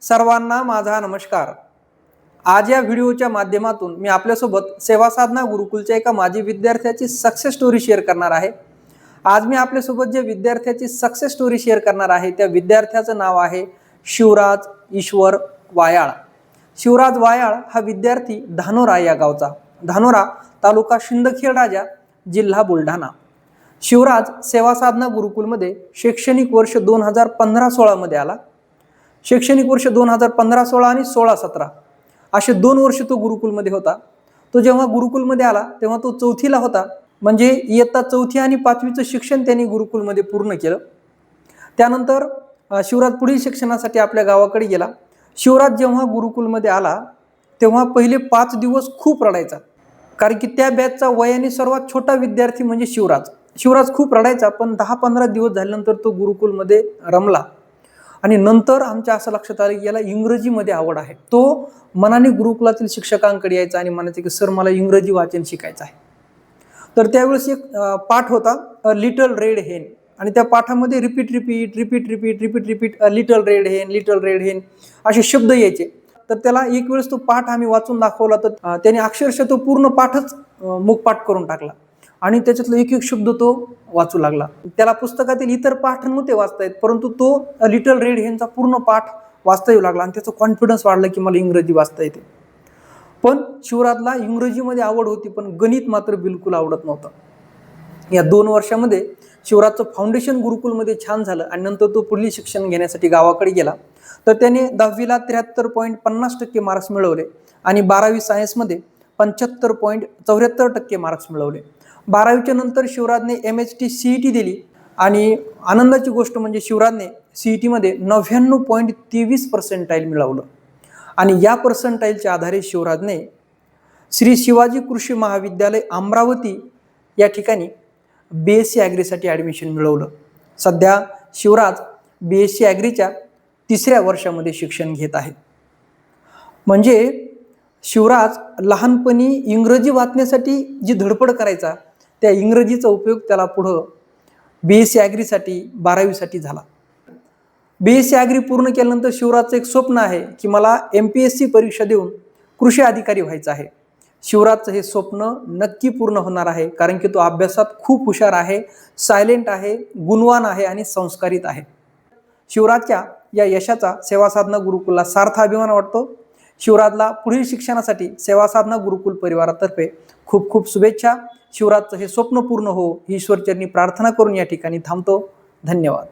सर्वांना माझा नमस्कार। आज या व्हिडिओच्या माध्यमातून मी आपल्यासोबत सेवा साधना गुरुकुलच्या एका माजी विद्यार्थ्याची सक्सेस स्टोरी शेअर करणार आहे। आज मी आपल्यासोबत जे विद्यार्थ्याची सक्सेस स्टोरी शेअर करणार आहे त्या विद्यार्थ्याचं नाव आहे शिवराज ईश्वर वायाळ। शिवराज वायाळ हा विद्यार्थी धानोरा या गावचा, धानोरा तालुका शिंदखेड राजा जिल्हा बुलढाणा। शिवराज सेवा साधना गुरुकुलमध्ये शैक्षणिक वर्ष 2015-16 मध्ये आला। शैक्षणिक वर्ष 2015-16 आणि 16-17 असे 2 वर्ष तो गुरुकुलमध्ये होता। तो जेव्हा गुरुकुलमध्ये आला तेव्हा तो चौथीला होता, म्हणजे इयत्ता 4थी आणि 5वीचं शिक्षण त्यांनी गुरुकुलमध्ये पूर्ण केलं। त्यानंतर शिवराज पुढील शिक्षणासाठी आपल्या गावाकडे गेला। शिवराज जेव्हा गुरुकुलमध्ये आला तेव्हा पहिले 5 दिवस खूप रडायचा, कारण की त्या बॅचचा वयाने सर्वात छोटा विद्यार्थी म्हणजे शिवराज। शिवराज खूप रडायचा, पण 10-15 दिवस झाल्यानंतर तो गुरुकुलमध्ये रमला आणि नंतर आमच्या असं लक्षात आलं की याला इंग्रजीमध्ये आवड आहे। तो मनाने गुरुकुलातील शिक्षकांकडे यायचा आणि म्हणायचा की सर मला इंग्रजी वाचन शिकायचं आहे। तर त्यावेळेस एक पाठ होता लिटल रेड हेन, आणि त्या पाठामध्ये रिपीट लिटल रेड हेन असे शब्द यायचे। तर त्याला एक वेळेस तो पाठ आम्ही वाचून दाखवला, तर त्याने अक्षरशः तो पूर्ण पाठच मुखपाठ करून टाकला आणि त्याच्यातला एक एक शब्द तो वाचू लागला। त्याला पुस्तकातील इतर पाठ नव्हते वाचता येत, परंतु तो लिटल रेड हेनचा पूर्ण पाठ वाचता येऊ लागला आणि त्याचा कॉन्फिडन्स वाढला की मला इंग्रजी वाचता येते। पण शिवराजला इंग्रजीमध्ये आवड होती, पण गणित मात्र बिलकुल आवडत नव्हतं। या 2 वर्षामध्ये शिवराजचं फाउंडेशन गुरुकुलमध्ये छान झालं आणि नंतर तो पुढील शिक्षण घेण्यासाठी गावाकडे गेला। तर त्याने 10वीला 73.50% मार्क्स मिळवले आणि 12वी सायन्समध्ये 75.74% मार्क्स मिळवले। 12वीच्या नंतर शिवराजने MHT CET दिली आणि आनंदाची गोष्ट म्हणजे शिवराजने CET मध्ये 99.23% मिळवलं आणि या पर्सेंटाईलच्या आधारे शिवराजने श्री शिवाजी कृषी महाविद्यालय अमरावती या ठिकाणी BSc ॲग्रीसाठी ॲडमिशन मिळवलं। सध्या शिवराज BSc ॲग्रीच्या 3ऱ्या वर्षामध्ये शिक्षण घेत आहे। म्हणजे शिवराज लहानपणी इंग्रजी वाचण्यासाठी जी धडपड करायचा, त्या इंग्रजीचा उपयोग त्याला पुढं BSc ॲग्रीसाठी 12वीसाठी झाला। BSc ॲग्री पूर्ण केल्यानंतर शिवराजचं एक स्वप्न आहे की मला MPSC परीक्षा देऊन कृषी अधिकारी व्हायचं आहे। शिवराजचं हे स्वप्न नक्की पूर्ण होणार आहे, कारण की तो अभ्यासात खूप हुशार आहे, सायलेंट आहे, गुणवान आहे आणि संस्कारित आहे। शिवराजच्या या यशाचा सेवा साधना गुरुकुलला सार्थ अभिमान वाटतो। शिवराजला पुढील शिक्षणासाठी सेवा साधना गुरुकुल परिवारातर्फे खूप खूप शुभेच्छा। शिवराजचं हे स्वप्न पूर्ण हो ही ईश्वरचरणी प्रार्थना करून या ठिकाणी थांबतो। धन्यवाद।